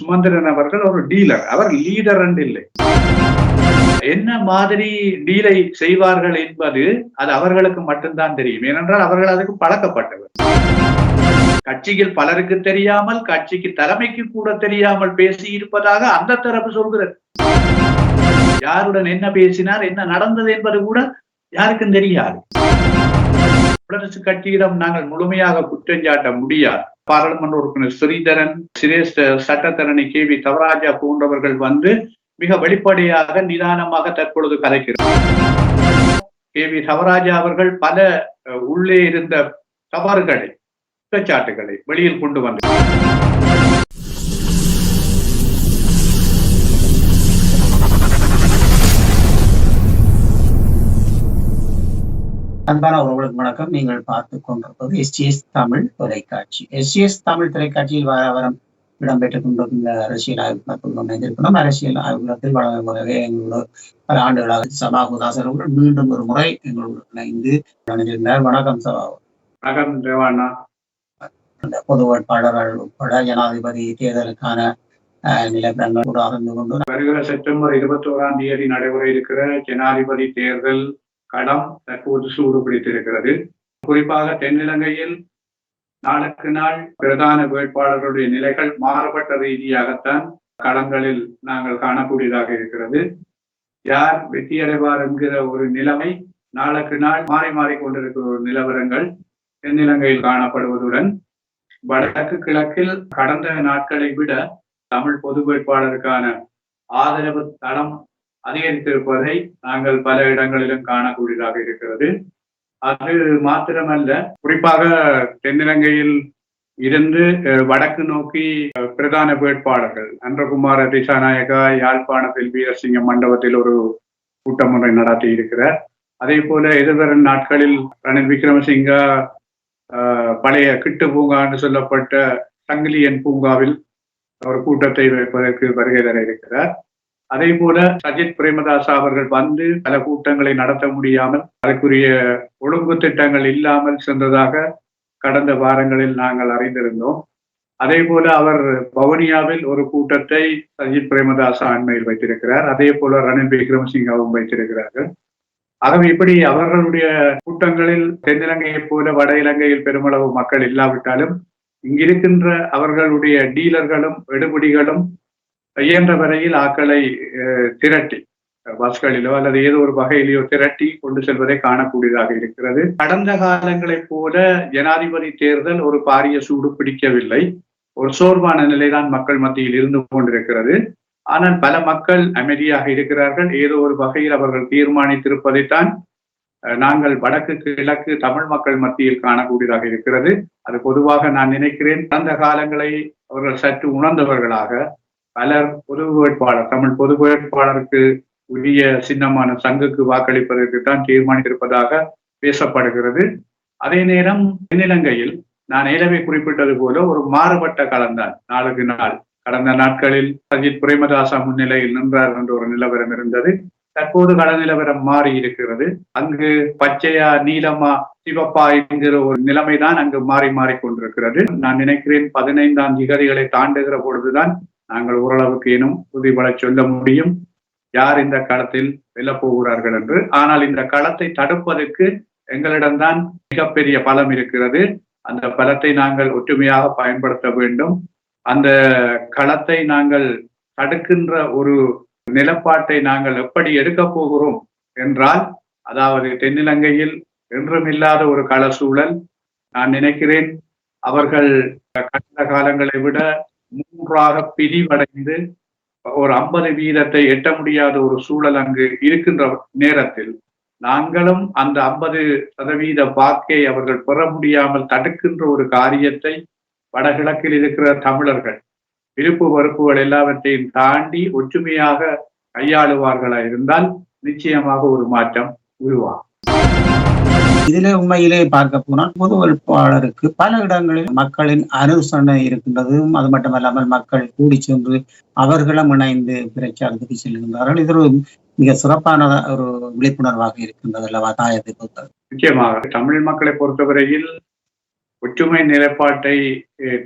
சுமந்திரன் அவர்கள் ஒரு டீலர், அவர் லீடர் என்று இல்லை. என்ன மாதிரி டீலை செய்வார்கள் என்பது அது அவர்களுக்கு மட்டும்தான் தெரியும். ஏனென்றால் அவர்கள் அதுக்கு பழக்கப்பட்டவர். கட்சியில் பலருக்கு தெரியாமல், கட்சிக்கு தலைமைக்கு கூட தெரியாமல் பேசி இருப்பதாக அந்த தரப்பு சொல்கிறது. யாருடன் என்ன பேசினார், என்ன நடந்தது என்பது கூட யாருக்கும் தெரியாது. குடியரசு கட்சியிடம் நாங்கள் முழுமையாக குற்றஞ்சாட்ட முடியாது. பாராளுமன்ற உறுப்பினர் ஸ்ரீதரன், சிரேஷ்ட சட்டத்தரணி KV தவராஜா போன்றவர்கள் வந்து மிக வெளிப்படையாக நிதானமாக தற்பொழுது கதைக்கிறார். KV தவராஜா அவர்கள் பல உள்ளே இருந்த தவறுகளை, குற்றச்சாட்டுகளை வெளியில் கொண்டு வந்தார். அன்பான உறவுகளுக்கு வணக்கம். நீங்கள் பார்த்துக் கொண்டிருப்பது SGS தமிழ் தொலைக்காட்சி. SGS தமிழ் தொலைக்காட்சியில் வாரம் இடம்பெற்றுக் கொண்டிருக்கின்ற அரசியல் ஆய்வுக்குள் இணைந்திருக்கணும். அரசியல் ஆய்வுகளத்தில் வழங்கவே எங்களோட பல ஆண்டுகளாக சபாகுதாசர் அவர்கள் மீண்டும் ஒரு முறை எங்களோடு இணைந்து இணைந்திருந்தார். வணக்கம் சபா. வணக்கம் தேவானா. அந்த பொது வேட்பாளர்கள் உட்பட ஜனாதிபதி தேர்தலுக்கான நிலப்பரங்கள் கூட அறிந்து கொண்டு வருகிற செப்டம்பர் 21ஆம் தேதி நடைபெற இருக்கிற ஜனாதிபதி தேர்தல் களம் தற்போது சூடு பிடித்திருக்கிறது. குறிப்பாக தென்னிலங்கையில் நாளுக்கு நாள் பிரதான வேட்பாளர்களுடைய நிலைகள் மாறுபட்ட ரீதியாகத்தான் களங்களில் நாங்கள் காணக்கூடியதாக இருக்கிறது. யார் வெற்றியடைவார் என்கிற ஒரு நிலைமை நாளுக்கு நாள் மாறி மாறிக்கொண்டிருக்கிற ஒரு நிலவரங்கள் தென்னிலங்கையில் காணப்படுவதுடன் வடக்கு கிழக்கில் கடந்த நாட்களை விட தமிழ் பொது வேட்பாளருக்கான ஆதரவு தளம் அதிகரித்திருப்பதை நாங்கள் பல இடங்களிலும் காணக்கூடியதாக இருக்கிறது. அது மாத்திரமல்ல, குறிப்பாக தென்னிலங்கையில் இருந்து வடக்கு நோக்கி பிரதான வேட்பாளர்கள் அன்றகுமார திசாநாயகா யாழ்ப்பாணத்தில் வீரசிங்க மண்டபத்தில் ஒரு கூட்டம் ஒன்றை நடத்தி இருக்கிறார். அதே போல எதிர்வரும் நாட்களில் ரணில் விக்ரமசிங்கா பழைய கிட்டு பூங்கா என்று சொல்லப்பட்ட சங்கிலியன் பூங்காவில் ஒரு கூட்டத்தை வைப்பதற்கு வருகை தர இருக்கிறார். அதே போல சஜித் பிரேமதாசா அவர்கள் வந்து பல கூட்டங்களை நடத்த முடியாமல் அதற்குரிய ஒழுங்கு திட்டங்கள் இல்லாமல் சென்றதாக கடந்த வாரங்களில் நாங்கள் அறிந்திருந்தோம். அதே போல அவர் வவுனியாவில் ஒரு கூட்டத்தை சஜித் பிரேமதாசா அண்மையில் வைத்திருக்கிறார். அதே போல ரணில் விக்ரமசிங்காவும் வைத்திருக்கிறார்கள். ஆகவே இப்படி அவர்களுடைய கூட்டங்களில் தென்னிலங்கையைப் போல வட இலங்கையில் பெருமளவு மக்கள் இல்லாவிட்டாலும் இங்கிருக்கின்ற அவர்களுடைய டீலர்களும் எடுபிடிகளும் இயன்ற வரையில் ஆக்களை திரட்டி பஸ்களிலோ அல்லது ஏதோ ஒரு வகையிலேயோ திரட்டி கொண்டு செல்வதை காணக்கூடியதாக இருக்கிறது. கடந்த காலங்களைப் போல ஜனாதிபதி தேர்தல் ஒரு பாரிய சூடு பிடிக்கவில்லை. ஒரு சோர்வான நிலைதான் மக்கள் மத்தியில் இருந்து கொண்டிருக்கிறது. ஆனால் பல மக்கள் அமைதியாக இருக்கிறார்கள். ஏதோ ஒரு வகையில் அவர்கள் தீர்மானித்திருப்பதைத்தான் நாங்கள் வடக்கு கிழக்கு தமிழ் மக்கள் மத்தியில் காணக்கூடியதாக இருக்கிறது. அது பொதுவாக நான் நினைக்கிறேன் கடந்த காலங்களை அவர்கள் சற்று உணர்ந்தவர்களாக பலர் பொது வேட்பாளர் தமிழ் பொது வேட்பாளருக்கு உரிய சின்னமான சங்குக்கு வாக்களிப்பதற்கு தான் தீர்மானித்திருப்பதாக பேசப்படுகிறது. அதே நேரம் தென்னிலங்கையில் நான் ஏற்கனவே குறிப்பிட்டது போல ஒரு மாறுபட்ட களம்தான் நாளுக்கு நாள். கடந்த நாட்களில் சஜித் பிரேமதாசா முன்னிலையில் நின்றார் என்ற ஒரு நிலவரம் இருந்தது. தற்போது கள நிலவரம் மாறி இருக்கிறது. அங்கு பச்சையா நீலமா சிவப்பா என்கிற ஒரு நிலைமைதான் அங்கு மாறி மாறிக்கொண்டிருக்கிறது. நான் நினைக்கிறேன் 15ஆம் திகதிகளை தாண்டுகிற பொழுதுதான் நாங்கள் ஓரளவுக்கு ஏனும் உறுதிபட சொல்ல முடியும் யார் இந்த களத்தில் வெல்லப் போகிறார்கள் என்று. ஆனால் இந்த களத்தை தடுப்பதற்கு எங்களிடம்தான் மிகப்பெரிய பலம் இருக்கிறது. அந்த பலத்தை நாங்கள் ஒற்றுமையாக பயன்படுத்த வேண்டும். அந்த களத்தை நாங்கள் தடுக்கின்ற ஒரு நிலப்பாட்டை நாங்கள் எப்படி எடுக்க போகிறோம் என்றால், அதாவது தென்னிலங்கையில் என்றும் இல்லாத ஒரு கள சூழல். நான் நினைக்கிறேன் அவர்கள் கடந்த காலங்களை விட 3ஆக பிரிவடைந்து ஒரு 50% எட்ட முடியாத ஒரு சூழல் அங்கு இருக்கின்ற நேரத்தில் நாங்களும் அந்த 50% வாக்கை அவர்கள் பெற முடியாமல் தடுக்கின்ற ஒரு காரியத்தை வடகிழக்கில் இருக்கிற தமிழர்கள் விருப்பு வெறுப்புகள் எல்லாவற்றையும் தாண்டி ஒற்றுமையாக கையாளுவார்களா இருந்தால் நிச்சயமாக ஒரு மாற்றம் உருவாகும். இதுல உண்மையிலே பார்க்க போனால் பொது வேட்பாளருக்கு பல இடங்களில் மக்களின் அனுசரணை இருக்கின்றதும் அது மட்டுமல்லாமல் மக்கள் கூடி சென்று அவர்களும் இணைந்து பிரச்சாரத்துக்கு செல்கின்றார்கள். இது ஒரு மிக சிறப்பான ஒரு விழிப்புணர்வாக இருக்கின்றது அல்லவா தாயத்தை பொறுத்தவரை? நிச்சயமாக தமிழ் மக்களை பொறுத்தவரையில் ஒற்றுமை நிலைப்பாட்டை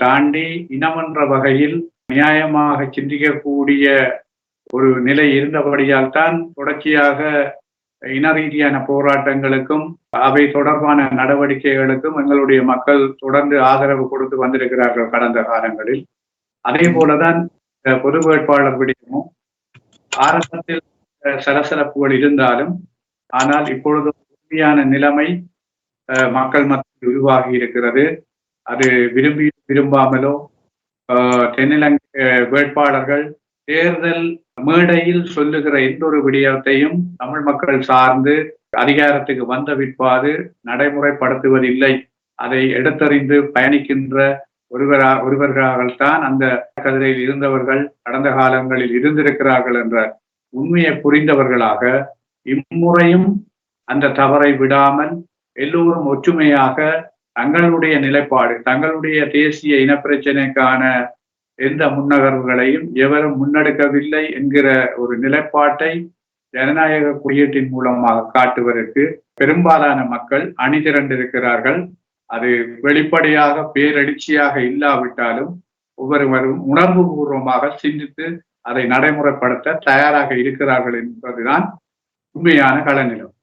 தாண்டி இனமன்ற வகையில் நியாயமாக சிந்திக்கக்கூடிய ஒரு நிலை இருந்தபடியால் தான் தொடர்ச்சியாக இன ரீதியான போராட்டங்களுக்கும் அவை தொடர்பான நடவடிக்கைகளுக்கும் எங்களுடைய மக்கள் தொடர்ந்து ஆதரவு கொடுத்து வந்திருக்கிறார்கள் கடந்த காலங்களில். அதே போலதான் பொது வேட்பாளர் விடயமும் ஆரம்பத்தில் சலசலப்புகள் இருந்தாலும், ஆனால் இப்பொழுது உறுதியான நிலைமை மக்கள் மத்தியில் உருவாகி இருக்கிறது. அது விரும்பி விரும்பாமலோ தென்னிலங்கை வேட்பாளர்கள் தேர்தல் மேடையில் சொல்லுகிற எந்த ஒரு விடயத்தையும் தமிழ் மக்கள் சார்ந்து அதிகாரத்துக்கு வந்த பிற்பாடு நடைமுறைப்படுத்துவதில்லை. அதை எடுத்தறிந்து பயணிக்கின்ற ஒருவர்களால்தான் அந்த கதிரையில் இருந்தவர்கள் கடந்த காலங்களில் இருந்திருக்கிறார்கள் என்ற உண்மையை புரிந்தவர்களாக இம்முறையும் அந்த தவறை விடாமல் எல்லோரும் ஒற்றுமையாக தங்களுடைய நிலைப்பாடு, தங்களுடைய தேசிய இனப்பிரச்சனைக்கான எந்த முன்னகர்வுகளையும் எவரும் முன்னெடுக்கவில்லை என்கிற ஒரு நிலைப்பாட்டை ஜனநாயக குறியீட்டின் மூலமாக காட்டுவதற்கு பெரும்பாலான மக்கள் அணிதிரண்டிருக்கிறார்கள். அது வெளிப்படையாக பேரெழுச்சியாக இல்லாவிட்டாலும் ஒவ்வொருவரும் உணர்வு பூர்வமாக சிந்தித்து அதை நடைமுறைப்படுத்த தயாராக இருக்கிறார்கள் என்பதுதான் உண்மையான களநிலம்.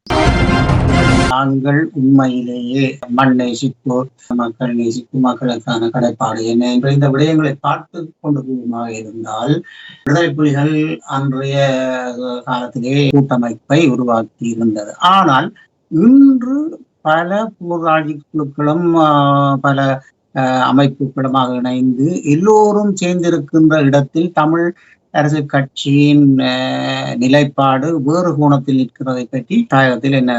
நாங்கள் உண்மையிலேயே மண் நேசிப்பு, மக்கள் நேசிப்பு, மக்களுக்கான கடைப்பாடு என்ன என்ற இந்த விடயங்களை பார்த்து கொண்டு போவதாக இருந்தால் விடுதலை புலிகள் அன்றைய காலத்திலே கூட்டமைப்பை உருவாக்கி இருந்தது. ஆனால் இன்று பல போராளி குழுக்களும் பல அமைப்புகளுமாக இணைந்து எல்லோரும் சேர்ந்திருக்கின்ற இடத்தில் தமிழ் அரசு கட்சியின் நிலைப்பாடு வேறு கோணத்தில் நிற்கிறதை பற்றி தாயகத்தில் என்ன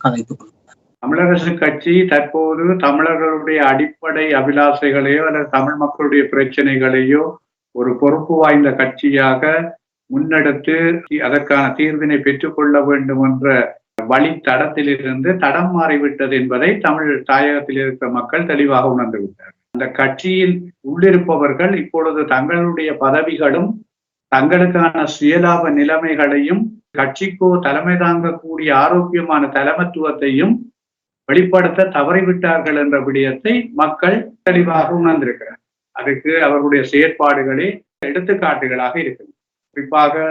கதைத்துக் கொள்கிறார்? தமிழரசு கட்சி தற்போது தமிழர்களுடைய அடிப்படை அபிலாசைகளையோ அல்லது தமிழ் மக்களுடைய பிரச்சனைகளையோ ஒரு பொறுப்பு வாய்ந்த கட்சியாக முன்னெடுத்து அதற்கான தீர்வினை பெற்றுக்கொள்ள வேண்டும் என்ற வழித்தடத்திலிருந்து தடம் மாறிவிட்டது என்பதை தமிழ் தாயகத்தில் இருக்கிற மக்கள் தெளிவாக உணர்ந்து விட்டார்கள். அந்த கட்சியில் உள்ளிருப்பவர்கள் இப்பொழுது தங்களுடைய பதவிகளும் தங்களுக்கான சுயலாப நிலைமைகளையும் கட்சிக்கோ தலைமை தாங்கக்கூடிய ஆரோக்கியமான தலைமத்துவத்தையும் வெளிப்படுத்த தவறிவிட்டார்கள் என்ற விடயத்தை மக்கள் தெளிவாக உணர்ந்திருக்கிறார். அதுக்கு அவர்களுடைய செயற்பாடுகளே எடுத்துக்காட்டுகளாக இருக்கு. குறிப்பாக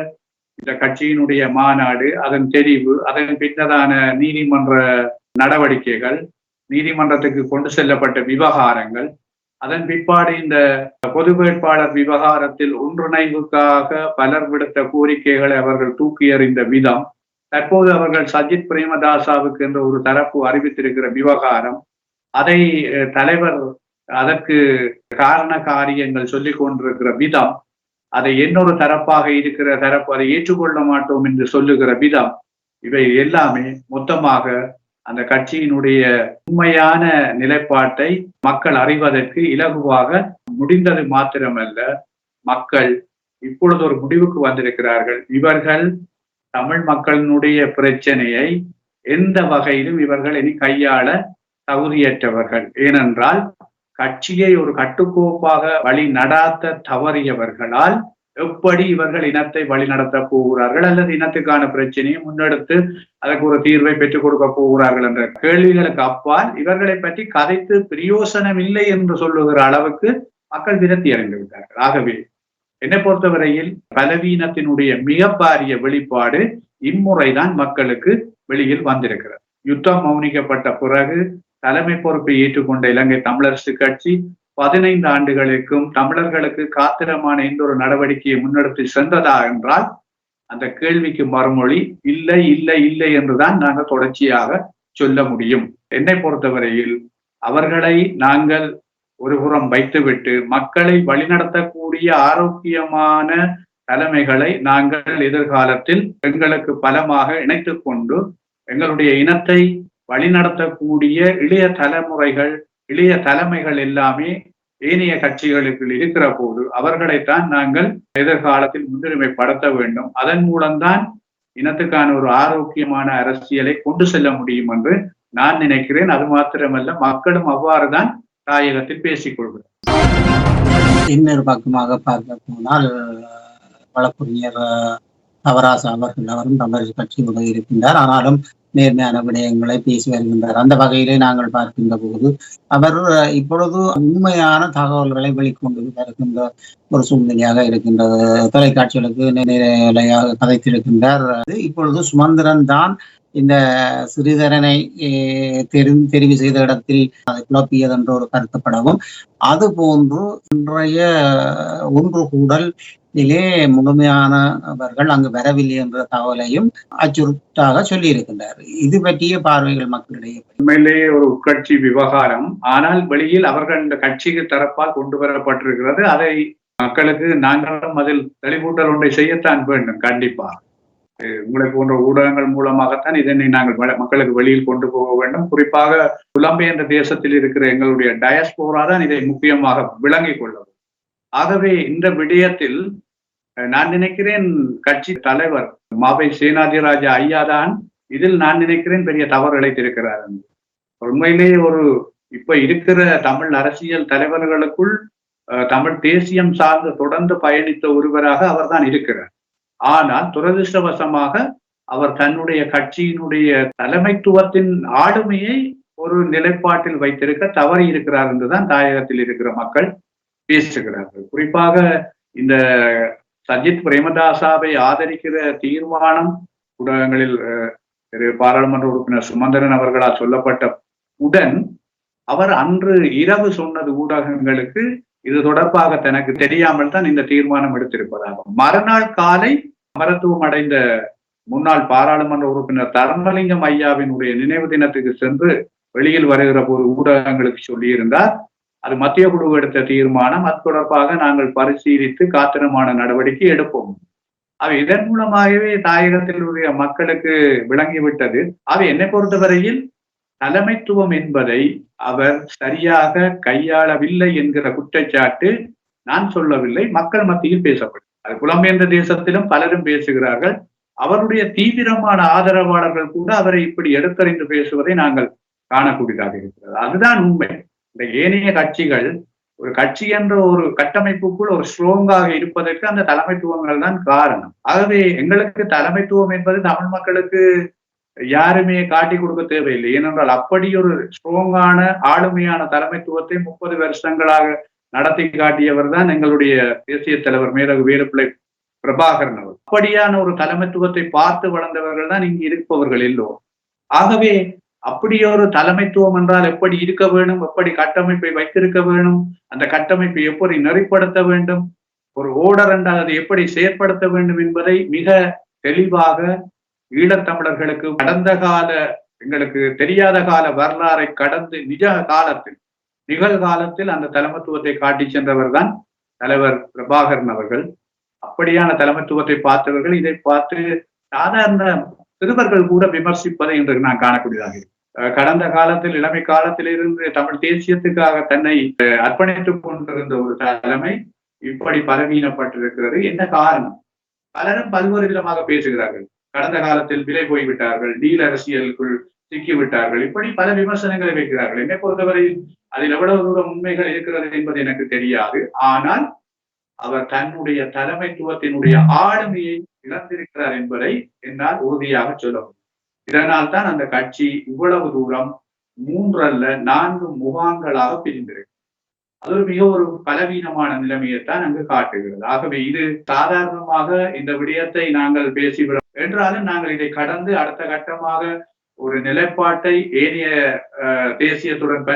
இந்த கட்சியினுடைய மாநாடு, அதன் தெரிவு, அதன் பின்னதான நீதிமன்ற நடவடிக்கைகள், நீதிமன்றத்துக்கு கொண்டு செல்லப்பட்ட விவகாரங்கள், அதன் பிற்பாடு இந்த பொது வேட்பாளர் விவகாரத்தில் ஒன்றிணைவுக்காக பலர் விடுத்த கோரிக்கைகளை அவர்கள் தூக்கி எறிந்த விதம், தற்போது அவர்கள் சஜித் பிரேமதாசாவுக்கு என்ற ஒரு தரப்பு அறிவித்திருக்கிற விவகாரம், அதை தலைவர் அதற்கு காரண காரியங்கள் சொல்லிக் கொண்டிருக்கிற விதம், அதை இன்னொரு தரப்பாக இருக்கிற தரப்பு அதை ஏற்றுக்கொள்ள மாட்டோம் என்று சொல்லுகிற விதம், இவை எல்லாமே மொத்தமாக அந்த கட்சியினுடைய உண்மையான நிலைப்பாட்டை மக்கள் அறிவதற்கு இலகுவாக முடிந்தது மாத்திரமல்ல, மக்கள் இப்பொழுது ஒரு முடிவுக்கு வந்திருக்கிறார்கள். இவர்கள் தமிழ் மக்களினுடைய பிரச்சனையை எந்த வகையிலும் இவர்கள் இனி கையாள தகுதியற்றவர்கள். ஏனென்றால் கட்சியை ஒரு கட்டுக்கோப்பாக வழி நடாத்த தவறியவர்களால் எப்படி இவர்கள் இனத்தை வழி நடத்த போகிறார்கள் அல்லது இனத்துக்கான பிரச்சனையை முன்னெடுத்து அதற்கு ஒரு தீர்வை பெற்றுக் கொடுக்க போகிறார்கள் என்ற கேள்விகளுக்கு அப்பால் இவர்களை பற்றி கதைத்து பிரயோசனம் இல்லை என்று சொல்லுகிற அளவுக்கு மக்கள் விரக்தி அடைந்து விட்டார்கள். ஆகவே என்னை பொறுத்தவரையில் பலவீனத்தினுடைய மிக பாரிய வெளிப்பாடு இம்முறைதான் மக்களுக்கு வெளியில் வந்திருக்கிறது. யுத்தம் மௌனிக்கப்பட்ட பிறகு தலைமை பொறுப்பை ஏற்றுக்கொண்ட இலங்கை தமிழரசு கட்சி 15 ஆண்டுகளுக்கும் தமிழர்களுக்கு காத்திரமான எந்த ஒரு நடவடிக்கையை முன்னெடுத்து சென்றதா என்றால் அந்த கேள்விக்கு மறுமொழி இல்லை இல்லை இல்லை என்றுதான் நாங்கள் தொடர்ச்சியாக சொல்ல முடியும். என்னை பொறுத்தவரையில் அவர்களை நாங்கள் ஒரு புறம் வைத்துவிட்டு மக்களை வழிநடத்தக்கூடிய ஆரோக்கியமான தலைமைகளை நாங்கள் எதிர்காலத்தில் எங்களுக்கு பலமாக இணைத்துக் கொண்டு எங்களுடைய இனத்தை வழிநடத்தக்கூடிய இளைய தலைமுறைகள், இளைய தலைமைகள் எல்லாமே ஏனைய கட்சிகளுக்கு இருக்கிற போது அவர்களைத்தான் நாங்கள் எதிர்காலத்தில் முன்னுரிமைப்படுத்த வேண்டும். அதன் மூலம்தான் இனத்துக்கான ஒரு ஆரோக்கியமான அரசியலை கொண்டு செல்ல முடியும் என்று நான் நினைக்கிறேன். அது மாத்திரமல்ல, மக்களும் அவ்வாறுதான் தாயகத்தில் பேசிக் கொள்கிறார். இன்னொரு பக்கமாக பார்க்க போனால் வழக்கறிஞர் தவராசா அவர்கள் அவரும் தமிழரசு கட்சியோடு இருக்கின்றார். ஆனாலும் நேர்மையான விடயங்களை பேசி வருகின்றார். அந்த வகையிலே நாங்கள் பார்க்கின்ற போது அவர் இப்பொழுது உண்மையான தகவல்களை வெளிக்கொண்டு வருகின்ற ஒரு சூழ்நிலையாக இருக்கின்றது. தொலைக்காட்சிகளுக்கு நேரலையாக கதைத்திருக்கின்றார். இப்பொழுது சுமந்திரன் தான் இந்த சிறிதரனை தெரிவு செய்த இடத்தில் அதை குழப்பியது என்ற ஒரு கருத்துப்படவும், அது போன்று இன்றைய ஒன்று கூடலிலே முழுமையானவர்கள் அங்கு வரவில்லை என்ற தகவலையும் அச்சுறுத்தாக சொல்லி இருக்கின்றார். இது பற்றிய பார்வைகள் மக்களிடையே உண்மையிலேயே ஒரு உட்கட்சி விவகாரம். ஆனால் வெளியில் அவர்கள் இந்த கட்சிக்கு தரப்பால் கொண்டு வரப்பட்டிருக்கிறது. அதை மக்களுக்கு நாங்களும் அதில் தெளிவூட்டல் ஒன்றை செய்யத்தான் வேண்டும். கண்டிப்பா உங்களை போன்ற ஊடகங்கள் மூலமாகத்தான் இதனை நாங்கள் மக்களுக்கு வெளியில் கொண்டு போக வேண்டும். குறிப்பாக புலம்பெயர்ந்த தேசத்தில் இருக்கிற எங்களுடைய டயஸ்போரா தான் இதை முக்கியமாக விளங்கிக் கொள்ள வேண்டும். ஆகவே இந்த விடயத்தில் நான் நினைக்கிறேன் கட்சி தலைவர் மாவை சேனாதிராஜா ஐயா தான் இதில் நான் நினைக்கிறேன் பெரிய தவறு இழைத்திருக்கிறார். உண்மையிலேயே இப்ப இருக்கிற தமிழ் அரசியல் தலைவர்களுக்குள் தமிழ் தேசியம் சார்ந்து தொடர்ந்து பயணித்த ஒருவராக அவர் தான் இருக்கிறார். ஆனால் துரதிருஷ்டவசமாக அவர் தன்னுடைய கட்சியினுடைய தலைமைத்துவத்தின் ஆளுமையை ஒரு நிலைப்பாட்டில் வைத்திருக்க தவறி இருக்கிறார் என்றுதான் தாயகத்தில் இருக்கிற மக்கள் பேசுகிறார்கள். குறிப்பாக இந்த சஜித் பிரேமதாசாவை ஆதரிக்கிற தீர்மானம் ஊடகங்களில் பாராளுமன்ற உறுப்பினர் சுமந்திரன் அவர்களால் சொல்லப்பட்ட உடன் அவர் அன்று இரவு சொன்னது ஊடகங்களுக்கு இது தொடர்பாக தனக்கு தெரியாமல் தான் இந்த தீர்மானம் எடுத்திருப்பதாகும். மறுநாள் காலை மருத்துவம் அடைந்த முன்னாள் பாராளுமன்ற உறுப்பினர் தர்மலிங்கம் ஐயாவினுடைய நினைவு தினத்துக்கு சென்று வெளியில் வருகிற போது ஊடகங்களுக்கு சொல்லியிருந்தார், அது மத்திய குழு எடுத்த தீர்மானம், அது தொடர்பாக நாங்கள் பரிசீலித்து காத்திரமான நடவடிக்கை எடுப்போம். அவை இதன் மூலமாகவே தாயகத்தில் உள்ள மக்களுக்கு விளங்கிவிட்டது. அவை என்னை பொறுத்தவரையில் தலைமைத்துவம் என்பதை அவர் சரியாக கையாளவில்லை என்கிற குற்றச்சாட்டு நான் சொல்லவில்லை, மக்கள் மத்தியில் பேசப்படும். அது புலம்பெயர்ந்த தேசத்திலும் பலரும் பேசுகிறார்கள். அவருடைய தீவிரமான ஆதரவாளர்கள் கூட அவரை இப்படி எடுத்தறிந்து பேசுவதை நாங்கள் காணக்கூடியதாக இருக்கிறது. அதுதான் உண்மை. இந்த ஏனைய கட்சிகள் ஒரு கட்சி என்ற ஒரு கட்டமைப்புக்குள் ஒரு ஸ்ட்ராங்காக இருப்பதற்கு அந்த தலைமைத்துவங்கள் தான் காரணம். ஆகவே எங்களுக்கு தலைமைத்துவம் என்பது தமிழ் மக்களுக்கு யாருமே காட்டி கொடுக்க தேவையில்லை. ஏனென்றால் அப்படி ஒரு ஸ்ட்ராங்கான ஆளுமையான தலைமைத்துவத்தை 30 வருஷங்களாக நடத்தி காட்டியவர் தான் எங்களுடைய தேசிய தலைவர் மேதகு வீரப்பிள்ளை பிரபாகரன் அவர். அப்படியான ஒரு தலைமைத்துவத்தை பார்த்து வளர்ந்தவர்கள் தான் இங்கு இருப்பவர்கள் எல்லோரும். ஆகவே அப்படியே ஒரு தலைமைத்துவம் என்றால் எப்படி இருக்க வேண்டும், எப்படி கட்டமைப்பை வைத்திருக்க வேண்டும், அந்த கட்டமைப்பை எப்படி நெறிப்படுத்த வேண்டும், ஒரு ஓடர் என்றால் அதை எப்படி செயற்படுத்த வேண்டும் என்பதை மிக தெளிவாக ஈழத்தமிழர்களுக்கு கடந்த கால எங்களுக்கு தெரியாத கால வரலாறை கடந்து நிகழ்காலத்தில் அந்த தலைமைத்துவத்தை காட்டி சென்றவர் தான் தலைவர் பிரபாகரன் அவர்கள். அப்படியான தலைமைத்துவத்தை பார்த்தவர்கள் இதை பார்த்து சாதாரண சிறுவர்கள் கூட விமர்சிப்பதை இன்று நான் காணக்கூடியதாக. கடந்த காலத்தில் இளமை காலத்திலிருந்து தமிழ் தேசியத்துக்காக தன்னை அர்ப்பணித்துக் கொண்டிருந்த ஒரு தலைமை இப்படி பலவீனப்பட்டிருக்கிறது. என்ன காரணம்? பலரும் பல்வேறு விதமாக பேசுகிறார்கள். கடந்த காலத்தில் விலை போய்விட்டார்கள், டீல் அரசியலுக்குள் சிக்கிவிட்டார்கள், இப்படி பல விமர்சனங்களை வைக்கிறார்கள். என்னை பொறுத்தவரையில் அதில் எவ்வளவு தூரம் உண்மைகள் இருக்கிறது என்பது எனக்கு தெரியாது. ஆனால் அவர் தன்னுடைய தலைமைத்துவத்தினுடைய ஆளுமையை இழந்திருக்கிறார் என்பதை என்னால் உறுதியாக சொல்ல முடியும். இதனால் தான் அந்த கட்சி இவ்வளவு தூரம் 3 அல்ல 4 முகாங்களாக பிரிந்திருக்கு. அது மிக ஒரு பலவீனமான நிலைமையைத்தான் அங்கு காட்டுகிறது. ஆகவே இது சாதாரணமாக இந்த விடயத்தை நாங்கள் பேசிவிட என்றாலும் நாங்கள் இதை கடந்து அடுத்த கட்டமாக ஒரு நிலைப்பாட்டை ஏனைய தேசியத்துடன்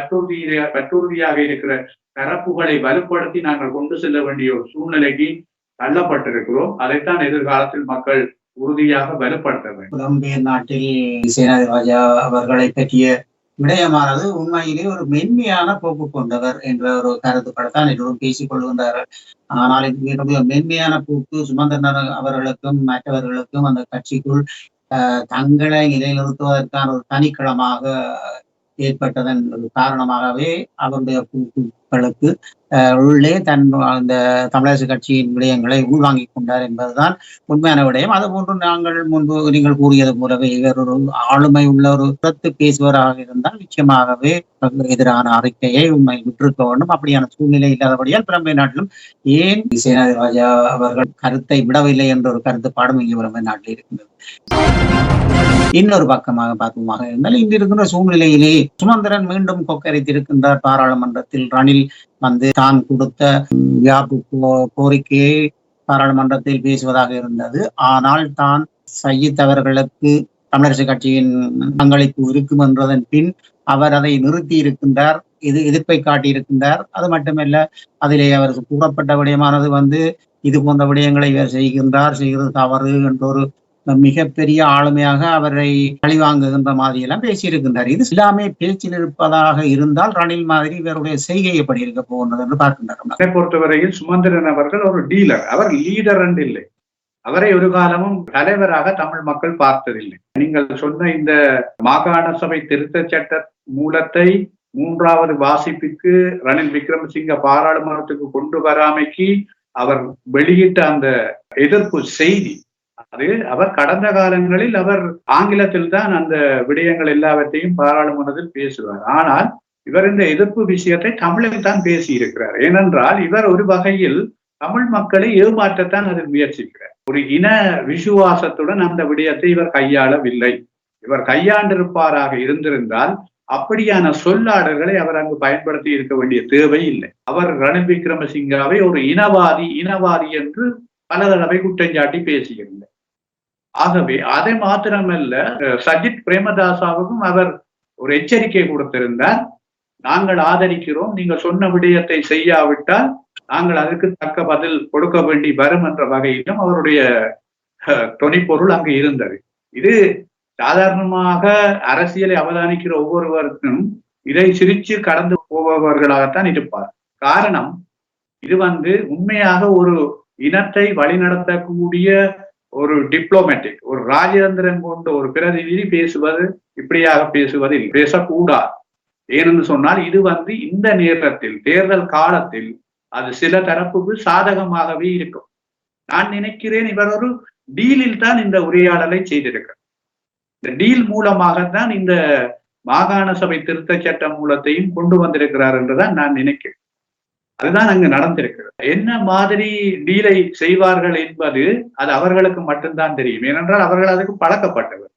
பற்றுறுதியாக இருக்கிற தரப்புகளை வலுப்படுத்தி நாங்கள் கொண்டு செல்ல வேண்டிய ஒரு சூழ்நிலைக்கு தள்ளப்பட்டிருக்கிறோம். அதைத்தான் எதிர்காலத்தில் மக்கள் உறுதியாக வலுப்படுத்த வேண்டும். புலம்பெயர் நாட்டில் சேனாதிராஜா அவர்களை பற்றிய விடயமானது உண்மையிலே ஒரு மென்மையான போக்கு கொண்டவர் என்ற ஒரு கருத்துப்படத்தான் எல்லோரும் பேசிக் கொள்கின்றார்கள். ஆனால் இது மென்மையான போக்கு சுமந்திரன் அவர்களுக்கும் மற்றவர்களுக்கும் அந்த கட்சிக்குள் தங்களை நிலைநிறுத்துவதற்கான ஒரு தனிக்களமாக ஏற்பட்டதன் காரணமாகவே அவருடைய கூட்டுகளுக்கு உள்ளே அந்த தமிழரசு கட்சியின் விடயங்களை உள்வாங்கிக் கொண்டார் என்பதுதான் உண்மையான விடயம். அதுபோன்று நாங்கள் முன்பு நீங்கள் கூறியது போலவே இவர் ஒரு ஆளுமை உள்ள ஒரு புறத்து பேசுவராக இருந்தால் நிச்சயமாகவே எதிரான அறிக்கையை உண்மை விட்டிருக்க வேண்டும். அப்படியான சூழ்நிலை இல்லாதபடியால் புலம்பெயர் நாட்டிலும் ஏன் சேனாதிராஜா அவர்கள் கருத்தை விடவில்லை என்ற ஒரு கருத்துப்பாடும் இங்கே புலம்பெயர் நாட்டில் இருக்கின்றது. இன்னொரு பக்கமாக பார்ப்போமாக இருந்தால் இங்கு இருக்கின்ற சூழ்நிலையிலே சுமந்திரன் மீண்டும் கொக்கரித்திருக்கின்றார். பாராளுமன்றத்தில் ரணில் வந்து தான் கொடுத்த யாப்பு கோரிக்கையை பாராளுமன்றத்தில் பேசுவதாக இருந்தது. ஆனால் தான் சையீத் அவர்களுக்கு தமிழரசு கட்சியின் பங்களிப்பு இருக்கும் என்றதன் பின் அவர் அதை நிறுத்தி இருக்கின்றார். எதிர்ப்பை காட்டியிருக்கின்றார். அது மட்டுமல்ல, அதிலே அவர் கூறப்பட்ட விடயமானது இது போன்ற விடயங்களை இவர் செய்கிறது தவறு என்ற ஒரு மிகப்பெரிய ஆளுமையாக அவரை பழிவாங்குகின்ற மாதிரியெல்லாம் பேசியிருக்கின்றார். இது எல்லாமே பேச்சில் இருப்பதாக இருந்தால் ரணில் மாதிரி இவருடைய செய்கை எப்படி இருக்க போகின்றது என்று பார்க்கின்றார். அதை பொறுத்தவரையில் சுமந்திரன் அவர்கள் ஒரு டீலர், அவர் லீடர் என்று இல்லை. அவரை ஒரு காலமும் தலைவராக தமிழ் மக்கள் பார்த்ததில்லை. நீங்கள் சொன்ன இந்த மாகாண சபை திருத்த சட்ட மூலத்தை 3வது வாசிப்புக்கு ரணில் விக்ரமசிங்க பாராளுமன்றத்துக்கு கொண்டு வராமைக்கு அவர் வெளியிட்ட அந்த எதிர்ப்பு செய்தி, அது அவர் கடந்த காலங்களில் அவர் ஆங்கிலத்தில் தான் அந்த விடயங்கள் எல்லாவற்றையும் பாராளுமன்றத்தில் பேசுவார். ஆனால் இவர் இந்த எதிர்ப்பு விஷயத்தை தமிழில் தான் பேசி இருக்கிறார். ஏனென்றால் இவர் ஒரு வகையில் தமிழ் மக்களை ஏமாற்றத்தான் அதில் முயற்சிக்கிறார். ஒரு இன விசுவாசத்துடன் அந்த விடயத்தை இவர் கையாளவில்லை. இவர் கையாண்டிருப்பாராக இருந்திருந்தால் அப்படியான சொல்லாடல்களை அவர் அங்கு பயன்படுத்தி இருக்க வேண்டிய தேவை இல்லை. அவர் ரணில் விக்ரமசிங்காவை ஒரு இனவாதி என்று பல தடவை குற்றஞ்சாட்டி பேசியிருந்தார். ஆகவே அதை மாத்திரமல்ல, சஜித் பிரேமதாசாவுக்கும் அவர் ஒரு எச்சரிக்கை கொடுத்திருந்தார். நாங்கள் ஆதரிக்கிறோம், நீங்கள் சொன்ன விடயத்தை செய்யாவிட்டால் நாங்கள் அதற்கு தக்க பதில் கொடுக்க வேண்டி வரும் என்ற வகையிலும் அவருடைய தொனிப்பொருள் அங்கு இருந்தது. இது சாதாரணமாக அரசியலை அவதானிக்கிற ஒவ்வொருவருக்கும் இதை சிரிச்சு கடந்து போபவர்களாகத்தான் இருப்பார். காரணம், இது உண்மையாக ஒரு இனத்தை வழிநடத்தக்கூடிய ஒரு டிப்ளோமேட்டிக், ஒரு ராஜதந்திரம் கொண்ட ஒரு பிரதிநிதி இப்படியாக பேசுவது பேசக்கூடாது. ஏனென்று சொன்னால் இது இந்த நேரத்தில் தேர்தல் காலத்தில் அது சில தரப்புக்கு சாதகமாகவே இருக்கும். நான் நினைக்கிறேன் இவர் ஒரு டீலில் தான் இந்த உரையாடலை செய்திருக்கிறார். இந்த டீல் மூலமாகத்தான் இந்த மாகாண சபை திருத்த சட்ட மூலத்தையும் கொண்டு வந்திருக்கிறார் என்றுதான் நான் நினைக்கிறேன். அதுதான் அங்கு நடந்திருக்கிறது. என்ன மாதிரி டீலை செய்வார்கள் என்பது அது அவர்களுக்கு மட்டும்தான் தெரியும். ஏனென்றால் அவர்கள் அதுக்கு பழக்கப்பட்டவர்.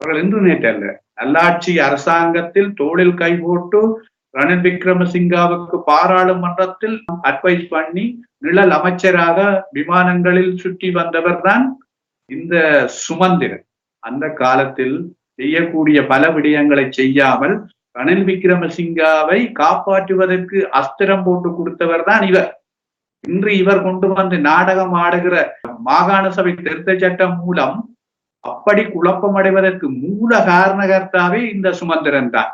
அவர்கள் இன்று நேற்று அல்ல, நல்லாட்சி அரசாங்கத்தில் தோளில் கை போட்டு ரணில் விக்ரமசிங்காவுக்கு பாராளுமன்றத்தில் அட்வைஸ் பண்ணி நிழல் அமைச்சராக விமானங்களில் சுற்றி வந்தவர் தான் இந்த சுமந்திரன். அந்த காலத்தில் செய்யக்கூடிய பல விடயங்களை செய்யாமல் ரணில் விக்ரமசிங்காவை காப்பாற்றுவதற்கு அஸ்திரம் போட்டு கொடுத்தவர் தான் இவர். இன்று இவர் கொண்டு நாடகம் ஆடுகிற மாகாண சபை திருத்த சட்டம் மூலம் அப்படி குழப்பம் அடைவதற்கு மூல காரணகர்த்தாவே இந்த சுமந்திரன் தான்.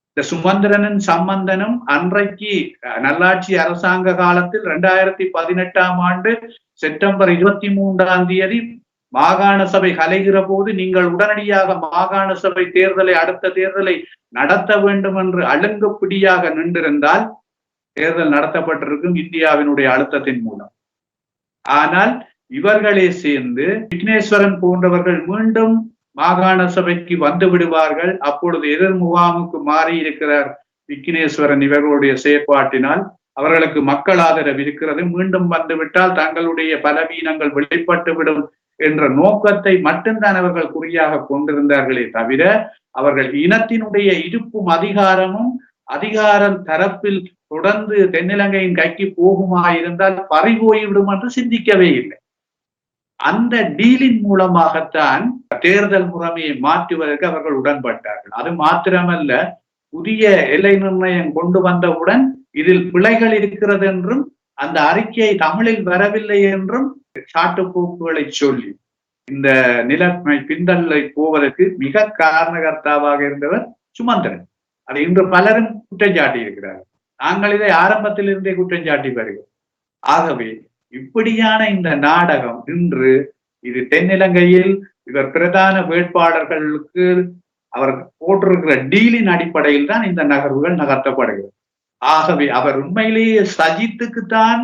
இந்த சுமந்திரனின் சம்பந்தனும் அன்றைக்கு நல்லாட்சி அரசாங்க காலத்தில் 2018ஆம் ஆண்டு செப்டம்பர் 23ஆம் தேதி மாகாண சபை கலைகிற போது நீங்கள் உடனடியாக மாகாண சபை அடுத்த தேர்தலை நடத்த வேண்டும் என்று அழுங்குப்பிடியாக நின்றிருந்தால் தேர்தல் நடத்தப்பட்டிருக்கும் இந்தியாவினுடைய அழுத்தத்தின் மூலம். ஆனால் இவர்களே சேர்ந்து விக்னேஸ்வரன் போன்றவர்கள் மீண்டும் மாகாண சபைக்கு வந்து விடுவார்கள். அப்பொழுது எதிர் முகாமுக்கு மாறி இருக்கிறார் விக்னேஸ்வரன். இவர்களுடைய செயற்பாட்டினால் அவர்களுக்கு மக்கள் ஆதரவு இருக்கிறது. மீண்டும் வந்துவிட்டால் தங்களுடைய பலவீனங்கள் வெளிப்பட்டுவிடும் என்ற நோக்கத்தை மட்டும்தான் அவர்கள் குறியாக கொண்டிருந்தார்களே தவிர அவர்கள் இனத்தினுடைய இருப்பும் அதிகாரமும் அதிகாரம் தரப்பில் தொடர்ந்து தென்னிலங்கையின் கைக்கு போகுமாயிருந்தால் பறிபோய்விடும் என்று சிந்திக்கவே இல்லை. அந்த டீலின் மூலமாகத்தான் தேர்தல் முறைமையை மாற்றுவதற்கு அவர்கள் உடன்பட்டார்கள். அது மாத்திரமல்ல, புதிய எல்லை நிர்ணயம் கொண்டு வந்தவுடன் இதில் பிழைகள் இருக்கிறது என்றும் அந்த அறிக்கை தமிழில் வரவில்லை என்றும் சாட்டுப்போக்குகளை சொல்லி இந்த நிலைமை பிந்தல்லை போவதற்கு மிக காரணகர்த்தாவாக இருந்தவர் சுமந்திரன். அதை இன்று பலரும் குற்றம் சாட்டி இருக்கிறார்கள். நாங்கள் இதை ஆரம்பத்தில் இருந்தே குற்றம் சாட்டி வருகிறோம். ஆகவே இப்படியான இந்த நாடகம் இன்று இது தென்னிலங்கையில் இவர் பிரதான வேட்பாளர்களுக்கு அவர் போட்டிருக்கிற டீலின் அடிப்படையில் தான் இந்த நகர்வுகள் நகர்த்தப்படுகிறது. ஆகவே அவர் உண்மையிலேயே சஜித்துக்குத்தான்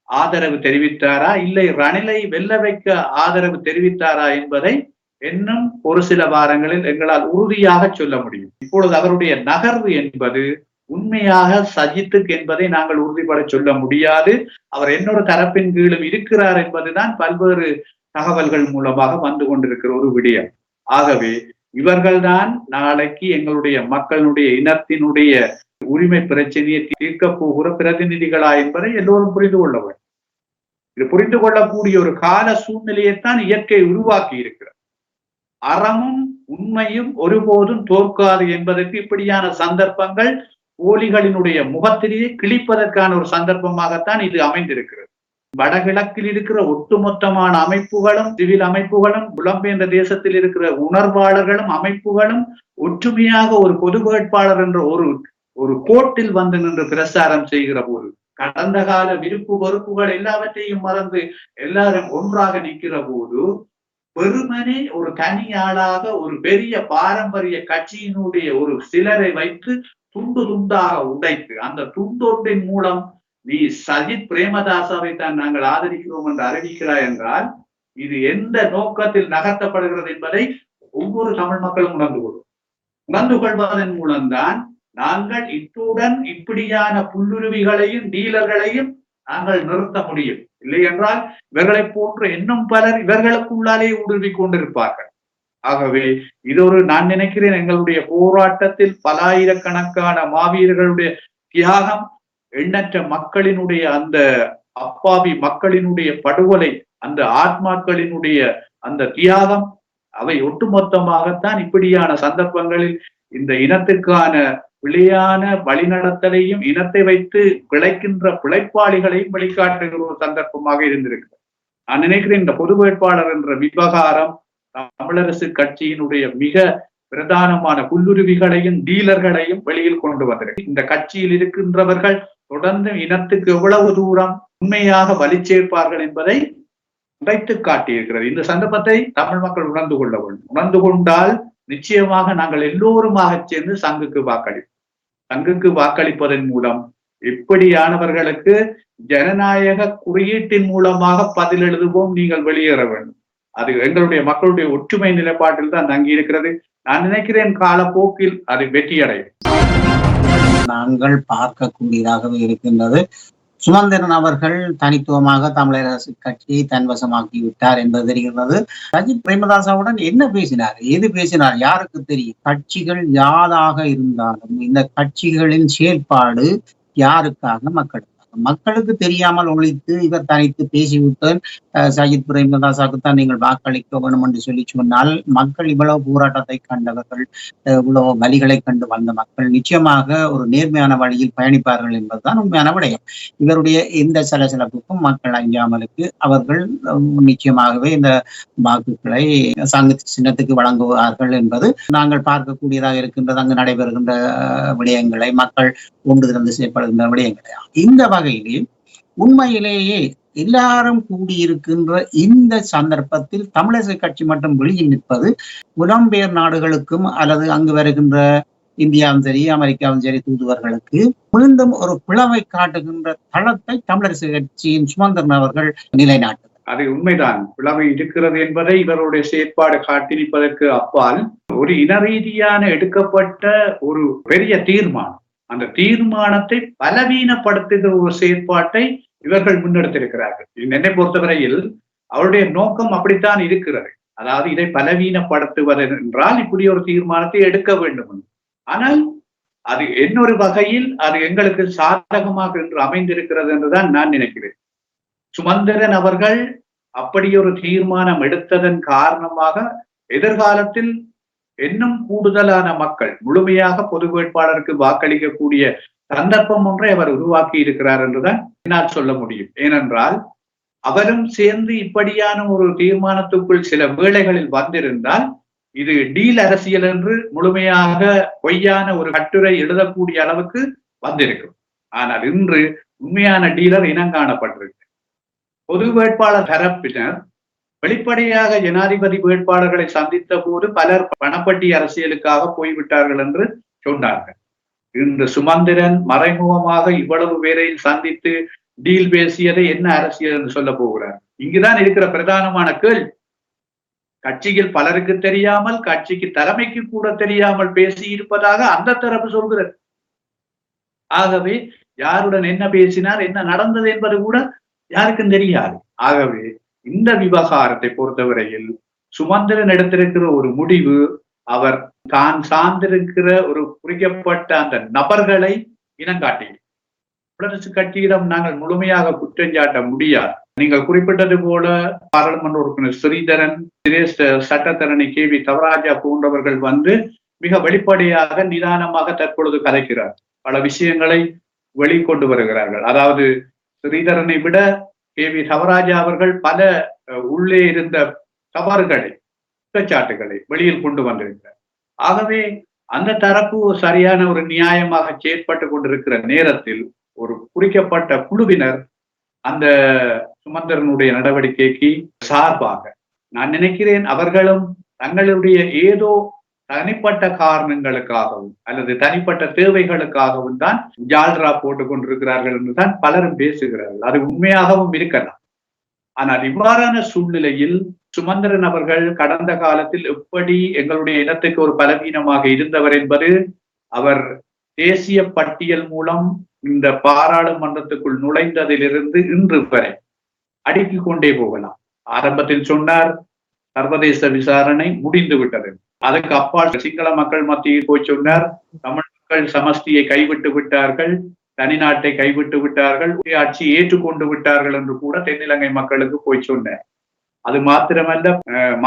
ஆதரவு தெரிவித்தாரா, இல்லை ரணிலை வெல்ல வைக்க ஆதரவு தெரிவித்தாரா என்பதை இன்னும் ஒரு சில வாரங்களில் எங்களால் உறுதியாக சொல்ல முடியும். இப்பொழுது அவருடைய நகர்வு என்பது உண்மையாக சஜித்துக்கு என்பதை நாங்கள் உறுதிப்பட சொல்ல முடியாது. அவர் இன்னொரு தரப்பின் கீழும் இருக்கிறார் என்பதுதான் பல்வேறு தகவல்கள் மூலமாக வந்து கொண்டிருக்கிற ஒரு விடயம். ஆகவே இவர்கள்தான் நாளைக்கு எங்களுடைய மக்களுடைய இனத்தினுடைய உரிமை பிரச்சனையை தீர்க்க போகிற பிரதிநிதிகளா என்பதை எல்லோரும் புரிந்து கொள்ள வேண்டும். இது புரிந்து கொள்ளக்கூடிய ஒரு கால சூழ்நிலையைத்தான் இயற்கை உருவாக்கி இருக்கிறது. அறமும் உண்மையும் ஒருபோதும் தோற்காது என்பதற்கு இப்படியான சந்தர்ப்பங்கள் போலிகளினுடைய முகத்திலேயே கிழிப்பதற்கான ஒரு சந்தர்ப்பமாகத்தான் இது அமைந்திருக்கிறது. வடகிழக்கில் இருக்கிற ஒட்டுமொத்தமான அமைப்புகளும் சிவில் அமைப்புகளும் புலம்பெயர்ந்த தேசத்தில் இருக்கிற உணர்வாளர்களும் அமைப்புகளும் ஒற்றுமையாக ஒரு பொது வேட்பாளர் என்ற ஒரு கோட்டில் வந்து நின்று பிரச்சாரம் செய்கிற போது, கடந்த கால விருப்பு வெறுப்புகள் எல்லாவற்றையும் மறந்து எல்லாரும் ஒன்றாக நிற்கிற போது, வெறுமனே ஒரு தனியாளாக ஒரு பெரிய பாரம்பரிய கட்சியினுடைய ஒரு சிலரை வைத்து துண்டு துண்டாக உடைத்து அந்த துண்டொன்றின் மூலம் நீ சஜித் பிரேமதாசாவை தான் நாங்கள் ஆதரிக்கிறோம் என்று அறிவிக்கிறாய் என்றால் இது எந்த நோக்கத்தில் நகர்த்தப்படுகிறது என்பதை ஒவ்வொரு தமிழ் மக்களும் உணர்ந்து கொள்வதன் மூலம்தான் நாங்கள் இத்துடன் இப்படியான புல்லுருவிகளையும் டீலர்களையும் நாங்கள் நிறுத்த முடியும். இல்லை என்றால் இவர்களை போன்ற இன்னும் பலர் இவர்களுக்குள்ளாலே ஊடுருவி கொண்டிருப்பார்கள். ஆகவே இது நான் நினைக்கிறேன் எங்களுடைய போராட்டத்தில் பல ஆயிரக்கணக்கான மாவீரர்களுடைய தியாகம், எண்ணற்ற மக்களினுடைய அந்த அப்பாவி மக்களினுடைய படுகொலை, அந்த ஆத்மாக்களினுடைய அந்த தியாகம், அவை ஒட்டுமொத்தமாகத்தான் இப்படியான சந்தர்ப்பங்களில் இந்த இனத்துக்கான பிழையான வழிநடத்தலையும் இனத்தை வைத்து பிழைக்கின்ற பிழைப்பாளிகளையும் வெளிக்காட்டுகிற ஒரு சந்தர்ப்பமாக இருந்திருக்கு. நான் நினைக்கிறேன் இந்த பொது வேட்பாளர் என்ற விவகாரம் தமிழரசு கட்சியினுடைய மிக பிரதானமான புல்லுருவிகளையும் டீலர்களையும் வெளியில் கொண்டு வந்திருக்கு. இந்த கட்சியில் இருக்கின்றவர்கள் தொடர்ந்து இனத்துக்கு எவ்வளவு தூரம் உண்மையாக வலி சேர்ப்பார்கள் என்பதை உடைத்து காட்டியிருக்கிறது. இந்த சந்தர்ப்பத்தை தமிழ் மக்கள் உணர்ந்து கொள்ள வேண்டும். உணர்ந்து கொண்டால் நிச்சயமாக நாங்கள் எல்லோருமாக சேர்ந்து சங்குக்கு வாக்களிப்பதன் மூலம் இப்படியானவர்களுக்கு ஜனநாயக குறியீட்டின் மூலமாக பதில் எழுதுவோம், நீங்கள் வெளியேற வேண்டும். அது எங்களுடைய மக்களுடைய ஒற்றுமை நிலைப்பாட்டில் தான் தங்கி இருக்கிறது. நான் நினைக்கிறேன் காலப்போக்கில் அது வெற்றியடையும். நாங்கள் பார்க்கக்கூடியதாகவே இருக்கின்றது. சுமந்திரன் அவர்கள் தனித்துவமாக தமிழரசு கட்சியை தன்வசமாக்கி விட்டார் என்பது தெரிகிறது. சஜித் பிரேமதாசாவுடன் என்ன பேசினார், எது பேசினார் யாருக்கு தெரியும். கட்சிகள் யாராக இருந்தாலும் இந்த கட்சிகளின் செயல்பாடு யாருக்காக? மக்களுக்கு தெரியாமல் ஒழித்து இவர் தனித்து பேசிவிட்டு சஜித் பிரேமதாசாவுக்குத்தான் நீங்கள் வாக்களிக்க வேண்டும் என்று சொல்லி சொன்னால், மக்கள் இவ்வளவு போராட்டத்தை கண்டவர்கள், இவ்வளவு வழிகளை கண்டு வந்த மக்கள் நிச்சயமாக ஒரு நேர்மையான வழியில் பயணிப்பார்கள் என்பதுதான் உண்மையான விடயம். இவருடைய இந்த சலசலப்புக்கும் மக்கள் அஞ்சாமலுக்கு அவர்கள் நிச்சயமாகவே இந்த வாக்குகளை சங்க சின்னத்துக்கு வழங்குவார்கள் என்பது நாங்கள் பார்க்கக்கூடியதாக இருக்கின்றது. அங்கு நடைபெறுகின்ற விடயங்களை, மக்கள் ஒன்று திறந்து செயல்படுகின்ற விடயங்களை, இந்த வகையிலே உண்மையிலேயே எல்லாரும் கூடியிருக்கின்ற இந்த சந்தர்ப்பத்தில் தமிழரசு கட்சி மட்டும் வெளியில் நிற்பது புலம்பெயர் நாடுகளுக்கும் அல்லது அங்கு வருகின்ற இந்தியாவும் சரி அமெரிக்காவும் சரி தூதுவர்களுக்கு மீண்டும் ஒரு பிளவை காட்டுகின்ற தளத்தை தமிழரசு கட்சியின் சுமந்திரன் அவர்கள் நிலைநாட்டுகிறார். அது உண்மைதான், பிளவை இருக்கிறது என்பதை இவருடைய செயற்பாடு காட்டியிருப்பதற்கு அப்பால் ஒரு இன ரீதியான எடுக்கப்பட்ட ஒரு பெரிய தீர்மானம், அந்த தீர்மானத்தை பலவீனப்படுத்துகிற ஒரு செயற்பாட்டை இவர்கள் முன்னெடுத்திருக்கிறார்கள். என்னை பொறுத்தவரையில் அவருடைய நோக்கம் அப்படித்தான் இருக்கிறது. அதாவது இதை பலவீனப்படுத்துவது என்றால் இப்படி ஒரு தீர்மானத்தை எடுக்க வேண்டும். ஆனால் அது இன்னொரு வகையில் அது எங்களுக்கு சாதகமாக என்று அமைந்திருக்கிறது என்றுதான் நான் நினைக்கிறேன். சுமந்திரன் அவர்கள் அப்படி ஒரு தீர்மானம் எடுத்ததன் காரணமாக எதிர்காலத்தில் இன்னும் கூடுதலான மக்கள் முழுமையாக பொது வேட்பாளருக்கு வாக்களிக்கக்கூடிய சந்தர்ப்பம் ஒன்றை அவர் உருவாக்கி இருக்கிறார் என்றுதான் என்னால் சொல்ல முடியும். ஏனென்றால் அவரும் சேர்ந்து இப்படியான ஒரு தீர்மானத்துக்குள் சில வேளைகளில் வந்திருந்தால் இது டீல் அரசியல் என்று முழுமையாக பொய்யான ஒரு கட்டுரை எழுதக்கூடிய அளவுக்கு வந்திருக்கும். ஆனால் இன்று உண்மையான டீலர் இனங்காணப்பட்டிருக்கு. பொது வேட்பாளர் தரப்பினர் வெளிப்படையாக ஜனாதிபதி வேட்பாளர்களை சந்தித்த போது பலர் பணப்பட்டி அரசியலுக்காக போய்விட்டார்கள் என்று சொன்னார்கள். இன்று சுமந்திரன் மறைமுகமாக இவ்வளவு பேரையும் சந்தித்து டீல் பேசியதை என்ன அரசியல் என்று சொல்ல போகிறார்? இங்குதான் இருக்கிற பிரதானமான கேள்வி. கட்சியில் பலருக்கு தெரியாமல், கட்சிக்கு தலைமைக்கு கூட தெரியாமல் பேசி இருப்பதாக அந்த தரப்பு சொல்கிறது. ஆகவே யாருடன் என்ன பேசினார், என்ன நடந்தது என்பது கூட யாருக்கும் தெரியாது. ஆகவே இந்த விவகாரத்தை பொறுத்தவரையில் சுமந்திரன் எடுத்திருக்கிற ஒரு முடிவு, அவர் தான் சார்ந்திருக்கிற ஒரு குறிக்கப்பட்ட அந்த நபர்களை இனங்காட்டி குடியரசு கட்சியிடம் நாங்கள் முழுமையாக குற்றஞ்சாட்ட முடியாது. நீங்கள் குறிப்பிட்டது போல பாராளுமன்ற உறுப்பினர் ஸ்ரீதரன், சட்டத்தரணி KV தவராஜா போன்றவர்கள் மிக வெளிப்படையாக நிதானமாக தற்பொழுது கதைக்கிறார். பல விஷயங்களை வெளிக்கொண்டு வருகிறார்கள். அதாவது ஸ்ரீதரனை விட KV தவராஜா அவர்கள் பல உள்ளே இருந்த தவறுகளை, குற்றச்சாட்டுகளை வெளியில் கொண்டு வந்திருக்கிறார். ஆகவே அந்த தரப்பு சரியான ஒரு நியாயமாக செயற்பட்டு கொண்டிருக்கிற நேரத்தில் ஒரு குறிக்கப்பட்ட குழுவினர் அந்த சுமந்திரனுடைய நடவடிக்கைக்கு சார்பாக நான் நினைக்கிறேன் அவர்களும் தங்களுடைய ஏதோ தனிப்பட்ட காரணங்களுக்காகவும் அல்லது தனிப்பட்ட தேவைகளுக்காகவும் தான் ஜால்ரா போட்டுக் கொண்டிருக்கிறார்கள் என்றுதான் பலரும் பேசுகிறார்கள். அது உண்மையாகவும் இருக்கலாம். ஆனால் இவ்வாறான சூழ்நிலையில் சுமந்திரன் அவர்கள் கடந்த காலத்தில் எப்படி எங்களுடைய இனத்துக்கு ஒரு பலவீனமாக இருந்தவர் என்பது அவர் தேசிய பட்டியல் மூலம் இந்த பாராளுமன்றத்துக்குள் நுழைந்ததிலிருந்து இன்று வரை அடுக்கிக் கொண்டே போகலாம். ஆரம்பத்தில் சொன்னார் சர்வதேச விசாரணை முடிந்து விட்டது. அதுக்கு அப்பால் சிங்கள மக்கள் மத்தியில் போய் சொன்னார் தமிழ் மக்கள் சமஷ்டியை கைவிட்டு விட்டார்கள், தனிநாட்டை கைவிட்டு விட்டார்கள், ஆட்சி ஏற்றுக்கொண்டு விட்டார்கள் என்று கூட தென்னிலங்கை மக்களுக்கு போய் சொன்னார். அது மாத்திரமல்ல,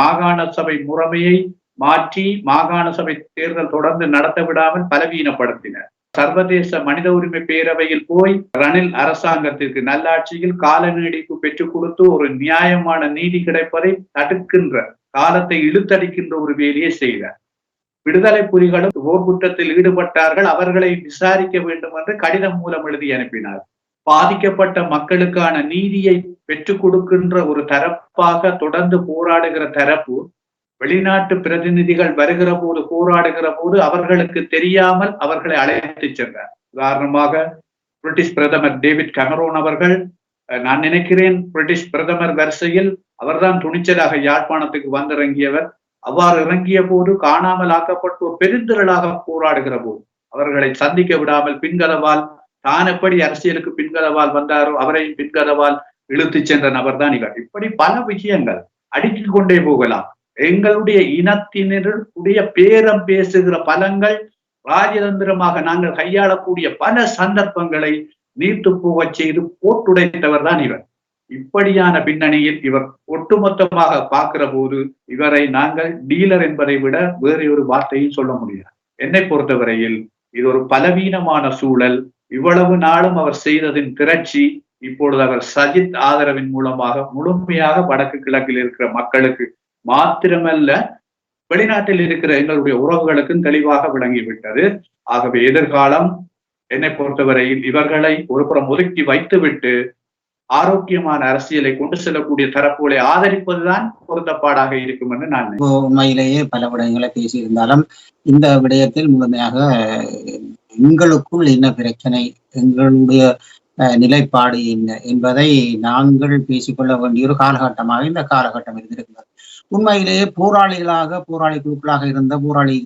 மாகாண சபை முறைமையை மாற்றி மாகாண சபை தேர்தல் தொடர்ந்து நடத்த விடாமல் பலவீனப்படுத்தினர். சர்வதேச மனித உரிமை பேரவையில் போய் ரணில் அரசாங்கத்திற்கு நல்லாட்சியில் கால நீடிப்பு பெற்றுக் கொடுத்து ஒரு நியாயமான நீதி கிடைப்பதை தடுக்கின்ற, காலத்தை இழுத்தடிக்கின்ற ஒரு வேலையை செய்தார். விடுதலை புலிகளும் போர் குற்றத்தில் ஈடுபட்டார்கள், அவர்களை விசாரிக்க வேண்டும் என்று கடிதம் மூலம் எழுதி அனுப்பினார். பாதிக்கப்பட்ட மக்களுக்கான நீதியை பெற்றுக் கொடுக்கின்ற ஒரு தரப்பாக தொடர்ந்து போராடுகிற தரப்பு வெளிநாட்டு பிரதிநிதிகள் வருகிற போது, போராடுகிற போது அவர்களுக்கு தெரியாமல் அவர்களை அழைத்து சென்றார். உதாரணமாக பிரிட்டிஷ் பிரதமர் டேவிட் கமரோன் அவர்கள், நான் நினைக்கிறேன் பிரிட்டிஷ் பிரதமர் வரிசையில் அவர்தான் துணிச்சலாக யாழ்ப்பாணத்துக்கு வந்திறங்கியவர். அவ்வாறு இறங்கிய போது காணாமல் ஆக்கப்பட்டு ஒரு பெருந்திரளாக போராடுகிற போது அவர்களை சந்திக்க விடாமல் பின்கதவால், தான் எப்படி அரசியலுக்கு பின்கதவால் வந்தாரோ அவரையும் பின்கதவால் இழுத்து சென்ற நபர் தான் இவர். இப்படி பல விஷயங்கள் அடுக்கிக் கொண்டே போகலாம். எங்களுடைய இனத்தினருடைய பேரம் பேசுகிற பலங்கள் ராஜதந்திரமாக நாங்கள் கையாளக்கூடிய பல சந்தர்ப்பங்களை நீர்த்து போகச் செய்து போட்டுடைத்தவர் தான் இவர். இப்படியான பின்னணியில் இவர் ஒட்டுமொத்தமாக பார்க்கிற போது இவரை நாங்கள் டீலர் என்பதை விட வேறு ஒரு வார்த்தையும் சொல்ல முடியாது. என்னை பொறுத்தவரையில் இது ஒரு பலவீனமான சூழல். இவ்வளவு நாளும் அவர் செய்ததின் திரட்சி இப்பொழுது அவர் சஜித் ஆதரவின் மூலமாக முழுமையாக வடக்கு கிழக்கில் இருக்கிற மக்களுக்கு மாத்திரமல்ல வெளிநாட்டில் இருக்கிற எங்களுடைய உறவுகளுக்கும் தெளிவாக விளங்கிவிட்டது. ஆகவே எதிர்காலம் என்னை பொறுத்தவரையில் இவர்களை ஒருபுறம் ஒதுக்கி வைத்துவிட்டு ஆரோக்கியமான அரசியலை கொண்டு செல்லக்கூடிய தரப்புகளை ஆதரிப்பதுதான் பொருத்தப்பாடாக இருக்கும் என்று நான் உண்மையிலேயே பல விடயங்களை பேசியிருந்தாலும் இந்த விடயத்தில் முழுமையாக எங்களுக்குள் என்ன பிரச்சனை, எங்களுடைய நிலைப்பாடு என்ன என்பதை நாங்கள் பேசிக்கொள்ள வேண்டிய ஒரு காலகட்டமாக இந்த காலகட்டம் இருந்திருக்கிறது. உண்மையிலேயே போராளி குழுக்களாக இருந்த போராளி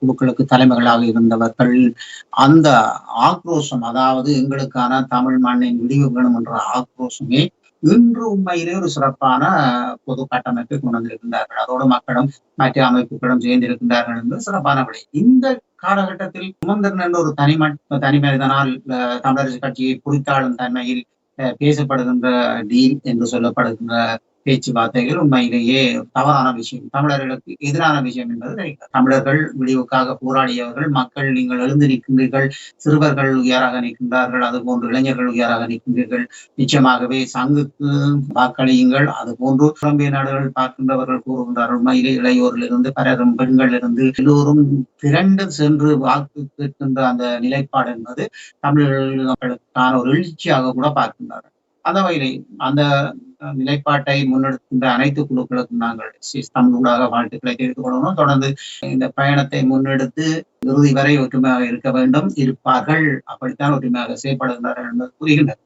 குழுக்களுக்கு தலைமைகளாக இருந்தவர்கள் அந்த ஆக்ரோஷம், அதாவது எங்களுக்கான தமிழ் மண்ணின் விடிவு வேணும் என்ற ஆக்ரோஷமே இன்று உண்மையிலே ஒரு சிறப்பான பொது கட்டமைப்பை கொண்டு வந்திருக்கின்றார்கள். அதோடு மக்களும் மற்ற அமைப்புகளும் சேர்ந்திருக்கின்றார்கள் என்று சிறப்பான விடை. இந்த காலகட்டத்தில் சுமந்திரன் என்ற ஒரு தனிமனிதனால் தமிழரசு கட்சியை குறித்தாளும் தன்மையில் பேசப்படுகின்ற டீல் என்று சொல்லப்படுகின்ற பேச்சுவார்த்தைகள் உண்மையிலேயே தவறான விஷயம், தமிழர்களுக்கு எதிரான விஷயம் என்பது தமிழர்கள் விடிவுக்காக போராடியவர்கள், மக்கள் நீங்கள் எழுந்து நிற்கின்றீர்கள், சிறுவர்கள் உயராக நிற்கின்றார்கள், அது போன்று இளைஞர்கள் உயராக நிற்கின்றீர்கள், நிச்சயமாகவே சங்குக்கு வாக்களியுங்கள், அது போன்று புலம்பிய நாடுகள் பார்க்கின்றவர்கள் கூறுகின்றார்கள். உண்மையிலே இளையோரிலிருந்து பலரும் பெண்களிலிருந்து எல்லோரும் திரண்டு சென்று வாக்கு கேட்கின்ற அந்த நிலைப்பாடு என்பது தமிழர்களுக்கான ஒரு எழுச்சியாக கூட பார்க்கின்றார்கள். அந்த வகையிலே அந்த நிலைப்பாட்டை முன்னெடுக்கின்ற அனைத்து குழுக்களுக்கும் நாங்கள் தமிழூடாக வாழ்த்துக்களை தெரிவித்துக் கொள்ளணும். தொடர்ந்து இந்த பயணத்தை முன்னெடுத்து இறுதி வரை ஒற்றுமையாக இருக்க வேண்டும், இருப்பார்கள், அப்படித்தான் ஒற்றுமையாக செயல்படுகின்றார்கள் என்பது கூறுகின்றனர்.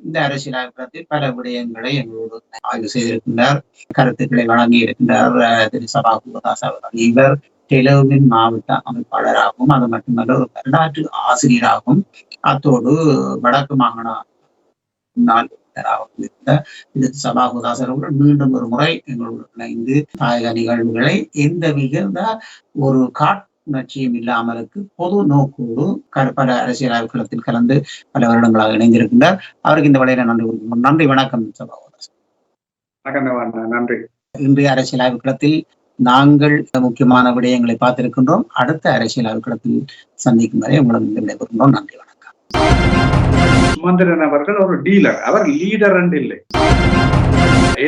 இந்த அரசியல் ஆய்வுகளத்தில் பல விடயங்களை எங்களோடு ஆய்வு செய்திருக்கின்றார், கருத்துக்களை வழங்கி இருக்கின்றார் திரு சபா குருதாஸ் அவர்கள். இவர் தெலுங்கின் மாவட்ட அமைப்பாளராகவும் அது மட்டுமல்ல ஒரு வரலாற்று ஆசிரியராகவும் அத்தோடு வடக்கு மாகாண முன்னாள் முன்னெடுத்த இது சபாகுதாசர் அவர்கள் மீண்டும் ஒரு முறை எங்களுடன் இணைந்து தாயக நிகழ்வுகளை எந்த விகித ஒரு காட்டுணர்ச்சியும் இல்லாமலுக்கு பொது நோக்கோடு பல அரசியல் களத்தில் கலந்து பல வருடங்களாக இணைந்திருக்கின்றார். அவருக்கு இந்த வழியில நன்றி. வணக்கம் சபாகுதாசர். நன்றி. இன்றைய அரசியல் ஆய்வு களத்தில் நாங்கள் முக்கியமான விடயங்களை பார்த்திருக்கின்றோம். அடுத்த அரசியல் ஆய்வு களத்தில் சந்திக்கும் வரை உங்களுக்கு விடைபெறுகின்றோம். நன்றி, வணக்கம். சுமந்திரன் அவர்கள் ஒரு டீலர், அவர் லீடர் என்று இல்லை.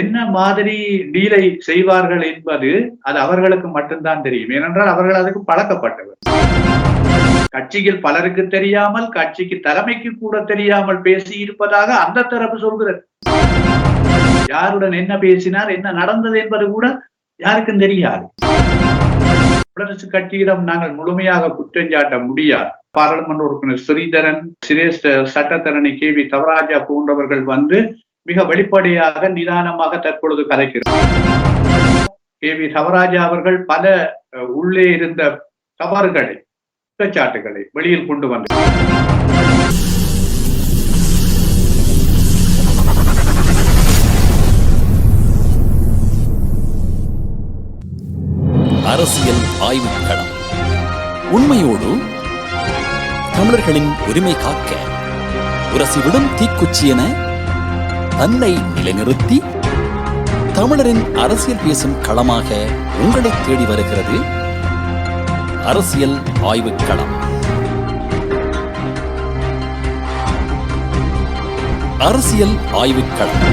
என்ன மாதிரி டீலை செய்வார்கள் என்பது அது அவர்களுக்கு மட்டும்தான் தெரியும். ஏனென்றால் அவர்கள் அதுக்கு பழக்கப்பட்டவர். கட்சியில் பலருக்கு தெரியாமல், கட்சிக்கு தலைமைக்கு கூட தெரியாமல் பேசி இருப்பதாக அந்த தரப்பு சொல்கிறது. யாருடன் என்ன பேசினார், என்ன நடந்தது என்பது கூட யாருக்கும் தெரியாது. குடியரசு கட்சியிடம் நாங்கள் முழுமையாக குற்றஞ்சாட்ட முடியாது. பாராளுமன்ற உறுப்பினர் ஸ்ரீதரன், சிரேஷ்ட சட்டத்தரணி KV தவராஜா போன்றவர்கள் வந்து மிக வெளிப்படையாக நிதானமாக தற்பொழுது கதைக்கிறார். KV தவராஜா அவர்கள் பல உள்ளே இருந்த தவறுகளை, குற்றச்சாட்டுகளை வெளியில் கொண்டு வந்தார். அரசியல் ஆய்வுக்களம். உண்மையோடு தமிழர்களின் உரிமை காக்க உரசிவிடும் தீக்குச்சி என தன்னை நிலைநிறுத்தி தமிழரின் அரசியல் பேசும் களமாக உங்களை தேடி வருகிறது அரசியல் ஆய்வுக்களம். அரசியல் ஆய்வுக்களம்.